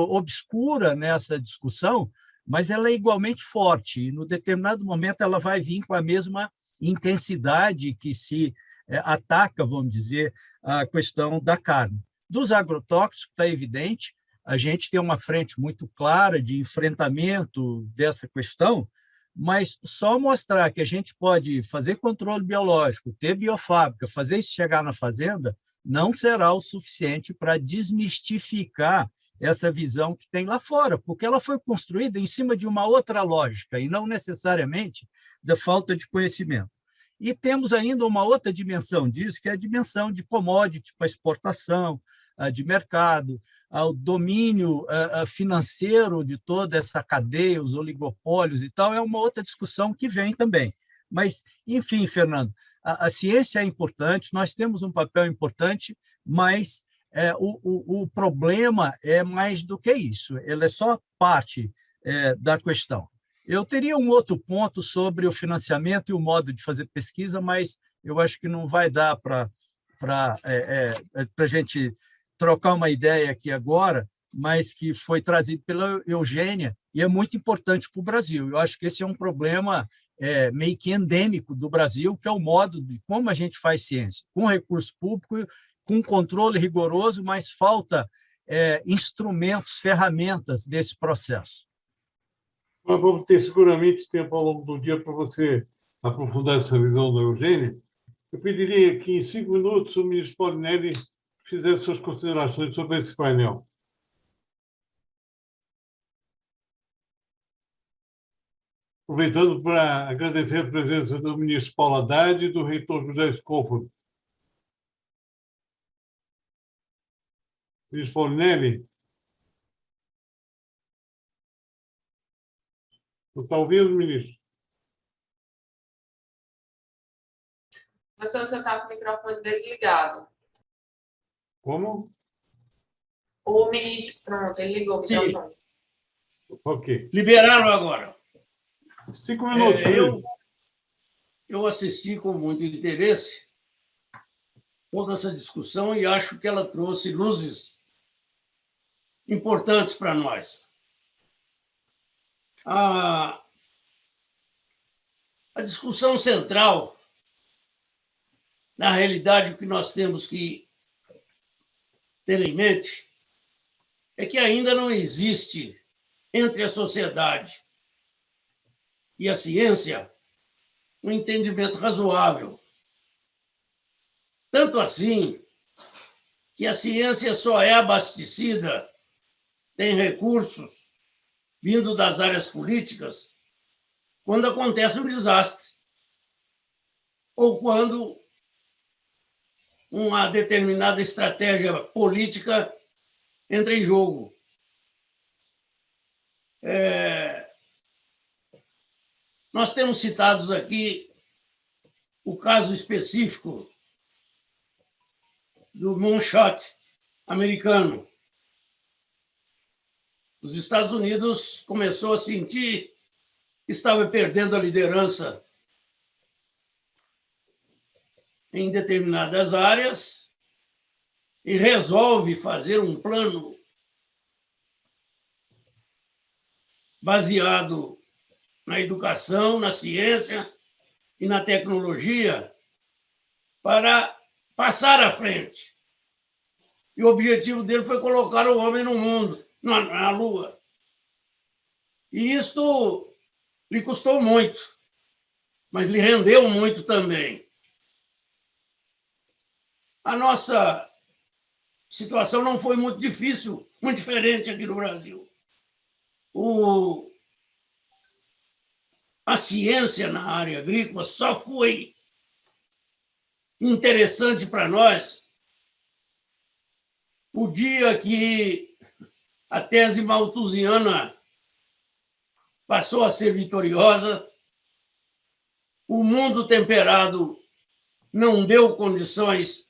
Speaker 5: obscura nessa discussão, mas ela é igualmente forte e, no determinado momento, ela vai vir com a mesma intensidade que se ataca, vamos dizer, a questão da carne. Dos agrotóxicos, está evidente, a gente tem uma frente muito clara de enfrentamento dessa questão, mas só mostrar que a gente pode fazer controle biológico, ter biofábrica, fazer isso chegar na fazenda, não será o suficiente para desmistificar essa visão que tem lá fora, porque ela foi construída em cima de uma outra lógica e não necessariamente da falta de conhecimento. E temos ainda uma outra dimensão disso, que é a dimensão de commodity para exportação, de mercado, ao domínio financeiro de toda essa cadeia, os oligopólios e tal, é uma outra discussão que vem também. Mas, enfim, Fernando, a ciência é importante, nós temos um papel importante, mas o problema é mais do que isso, ele é só parte da questão. Eu teria um outro ponto sobre o financiamento e o modo de fazer pesquisa, mas eu acho que não vai dar para a gente trocar uma ideia aqui agora, mas que foi trazido pela Eugênia e é muito importante para o Brasil. Eu acho que esse é um problema meio que endêmico do Brasil, que é o modo de como a gente faz ciência, com recurso público, com controle rigoroso, mas falta instrumentos, ferramentas desse processo.
Speaker 1: Nós vamos ter seguramente tempo ao longo do dia para você aprofundar essa visão da Eugênia. Eu pediria que, em 5 minutos, o ministro Paulinelli fizesse suas considerações sobre esse painel. Aproveitando para agradecer a presença do ministro Paulo Haddad e do reitor José Scofolo. Ministro Paulinelli, não está ouvindo, ministro?
Speaker 6: Professor, você está com o microfone desligado.
Speaker 1: Como?
Speaker 6: O ministro, pronto, ele ligou o microfone.
Speaker 1: Sim. Ok.
Speaker 7: Liberaram agora.
Speaker 1: 5 minutos.
Speaker 7: Eu assisti com muito interesse toda essa discussão e acho que ela trouxe luzes importantes para nós. A discussão central, na realidade, o que nós temos que ter em mente é que ainda não existe entre a sociedade e a ciência um entendimento razoável. Tanto assim que a ciência só é abastecida, tem recursos vindo das áreas políticas, quando acontece um desastre ou quando uma determinada estratégia política entra em jogo. Nós temos citados aqui o caso específico do moonshot americano. Os Estados Unidos começou a sentir que estava perdendo a liderança em determinadas áreas e resolve fazer um plano baseado na educação, na ciência e na tecnologia para passar à frente. E o objetivo dele foi colocar o homem no mundo, na Lua. E isto lhe custou muito, mas lhe rendeu muito também. A nossa situação não foi muito difícil, muito diferente aqui no Brasil. A ciência na área agrícola só foi interessante para nós o dia que a tese malthusiana passou a ser vitoriosa, o mundo temperado não deu condições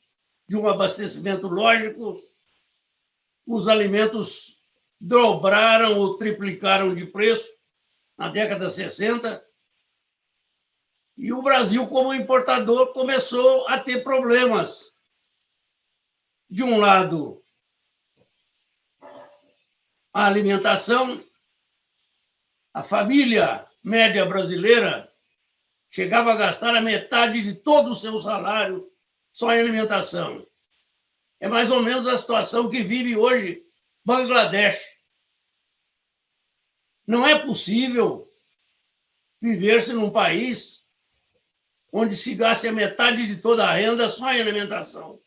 Speaker 7: de um abastecimento lógico, os alimentos dobraram ou triplicaram de preço na década de 60, e o Brasil, como importador, começou a ter problemas. De um lado, a alimentação, a família média brasileira chegava a gastar a metade de todo o seu salário só em alimentação. É mais ou menos a situação que vive hoje Bangladesh. Não é possível viver-se num país onde se gaste a metade de toda a renda só em alimentação,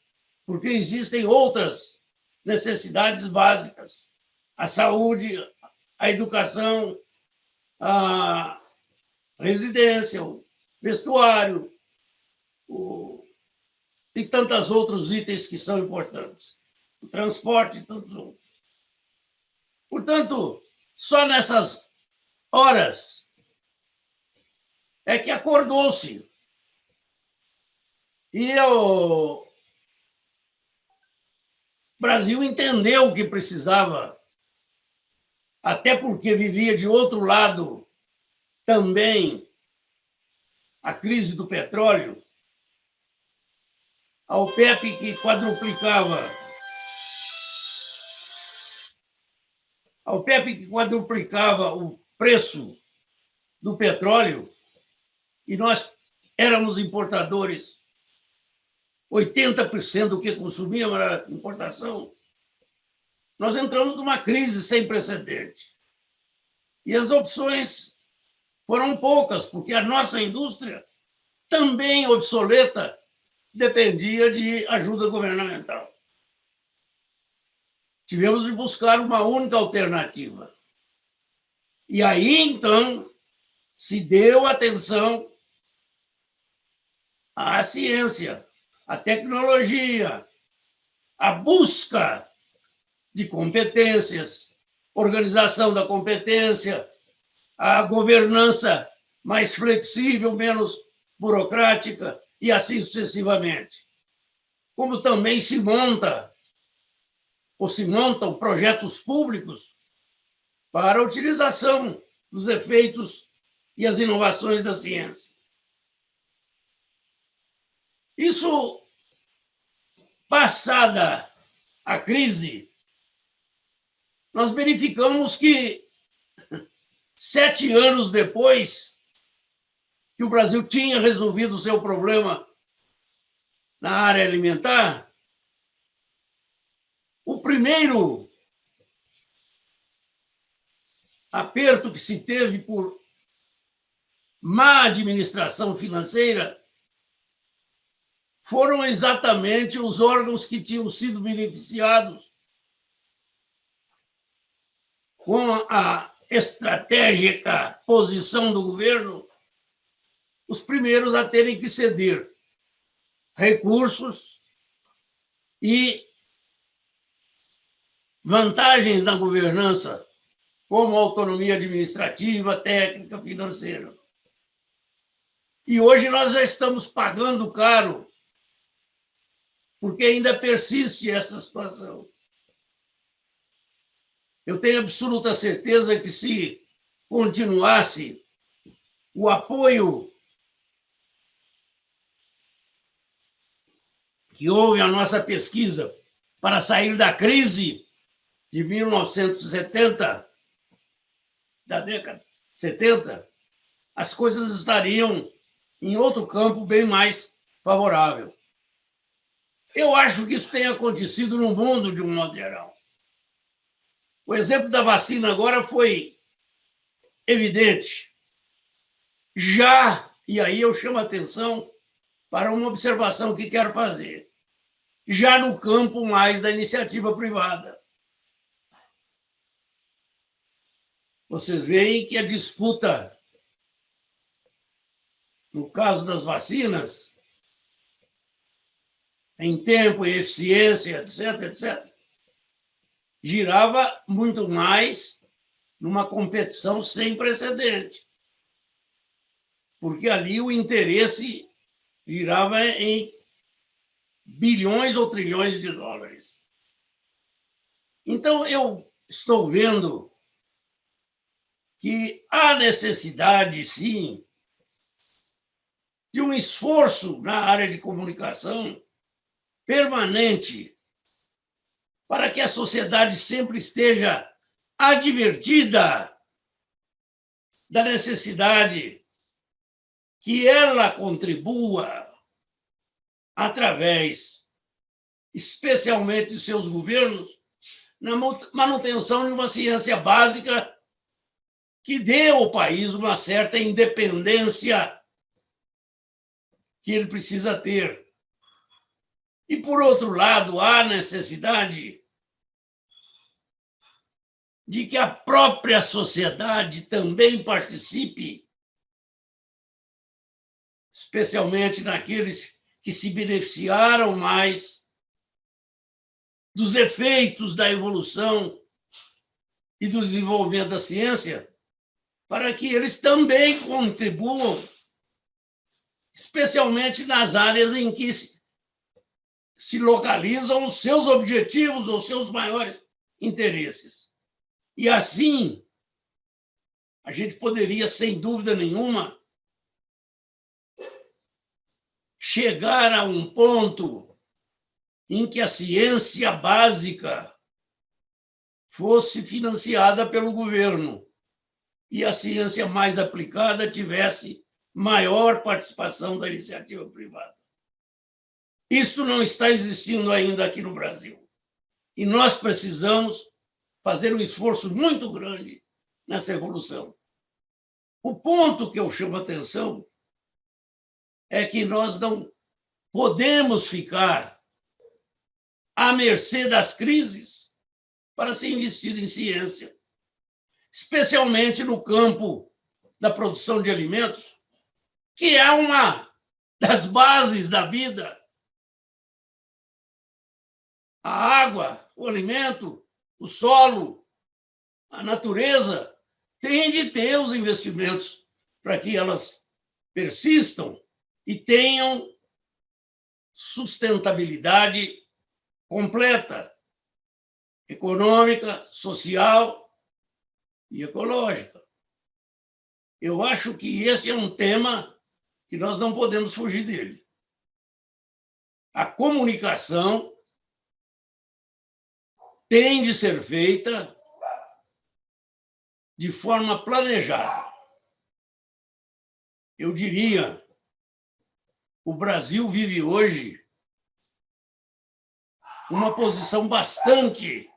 Speaker 7: porque existem outras necessidades básicas: a saúde, a educação, a residência, o vestuário, e tantos outros itens que são importantes, o transporte e tantos outros. Portanto, só nessas horas é que acordou-se. E o Brasil entendeu o que precisava, até porque vivia de outro lado também a crise do petróleo, a OPEP que quadruplicava o preço do petróleo, e nós éramos importadores, 80% do que consumíamos era importação, nós entramos numa crise sem precedente. E as opções foram poucas, porque a nossa indústria, também obsoleta, dependia de ajuda governamental. Tivemos de buscar uma única alternativa. E aí, então, se deu atenção à ciência, à tecnologia, à busca de competências, organização da competência, a governança mais flexível, menos burocrática, e assim sucessivamente. Como também se montam projetos públicos para a utilização dos efeitos e as inovações da ciência. Isso, passada a crise, nós verificamos que 7 anos depois que o Brasil tinha resolvido o seu problema na área alimentar, o primeiro aperto que se teve por má administração financeira foram exatamente os órgãos que tinham sido beneficiados com a estratégica posição do governo, os primeiros a terem que ceder recursos e vantagens na governança, como autonomia administrativa, técnica, financeira. E hoje nós já estamos pagando caro, porque ainda persiste essa situação. Eu tenho absoluta certeza que, se continuasse o apoio que houve à nossa pesquisa para sair da crise de 1970, da década 70, as coisas estariam em outro campo bem mais favorável. Eu acho que isso tem acontecido no mundo de um modo geral. O exemplo da vacina agora foi evidente. Já, e aí eu chamo a atenção para uma observação que quero fazer, já no campo mais da iniciativa privada. Vocês veem que a disputa, no caso das vacinas, em tempo e eficiência, etc., girava muito mais numa competição sem precedente, porque ali o interesse girava em bilhões ou trilhões de dólares. Então, eu estou vendo que há necessidade, sim, de um esforço na área de comunicação permanente para que a sociedade sempre esteja advertida da necessidade que ela contribua através, especialmente de seus governos, na manutenção de uma ciência básica que dê ao país uma certa independência que ele precisa ter. E, por outro lado, há necessidade de que a própria sociedade também participe, especialmente naqueles que se beneficiaram mais dos efeitos da evolução e do desenvolvimento da ciência, para que eles também contribuam, especialmente nas áreas em que se localizam os seus objetivos ou seus maiores interesses. E assim, a gente poderia, sem dúvida nenhuma, chegar a um ponto em que a ciência básica fosse financiada pelo governo e a ciência mais aplicada tivesse maior participação da iniciativa privada. Isto não está existindo ainda aqui no Brasil. E nós precisamos fazer um esforço muito grande nessa evolução. O ponto que eu chamo a atenção é que nós não podemos ficar à mercê das crises para se investir em ciência, especialmente no campo da produção de alimentos, que é uma das bases da vida. A água, o alimento, o solo, a natureza têm de ter os investimentos para que elas persistam e tenham sustentabilidade completa, econômica, social e ecológica. Eu acho que esse é um tema que nós não podemos fugir dele. A comunicação tem de ser feita de forma planejada. Eu diria, o Brasil vive hoje uma posição bastante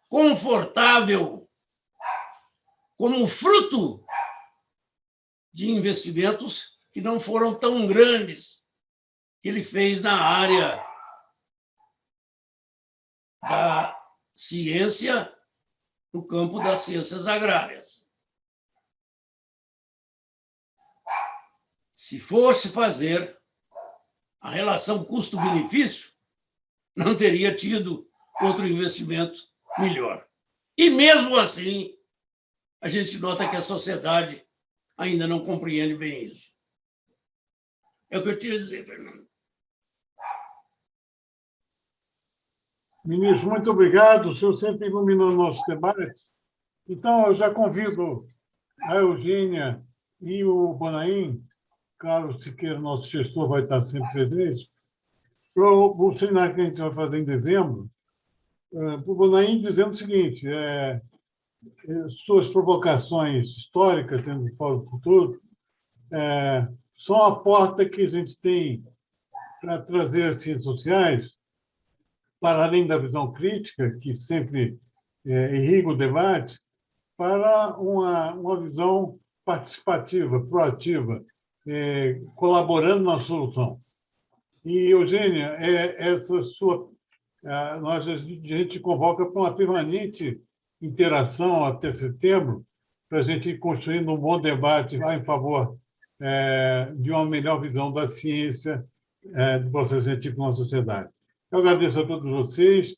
Speaker 7: confortável como fruto de investimentos que não foram tão grandes que ele fez na área da ciência, no campo das ciências agrárias. Se fosse fazer a relação custo-benefício, não teria tido outro investimento melhor. E mesmo assim, a gente nota que a sociedade ainda não compreende bem isso. É o que eu tinha a dizer, Fernando.
Speaker 1: Ministro, muito obrigado. O senhor sempre iluminou nossos debates. Então, eu já convido a Eugênia e o Bonaim, Carlos Siqueira, nosso gestor, vai estar sempre presente, para o seminário que a gente vai fazer em dezembro, para o Bonaim dizendo o seguinte, suas provocações históricas, tendo fora do futuro, são a porta que a gente tem para trazer as ciências sociais, para além da visão crítica, que sempre irriga o debate, para uma visão participativa, proativa, colaborando na solução. E, Eugênia, essa sua... a gente convoca para uma permanente interação até setembro, para a gente ir construindo um bom debate em favor de uma melhor visão da ciência, do processo científico na sociedade. Eu agradeço a todos vocês.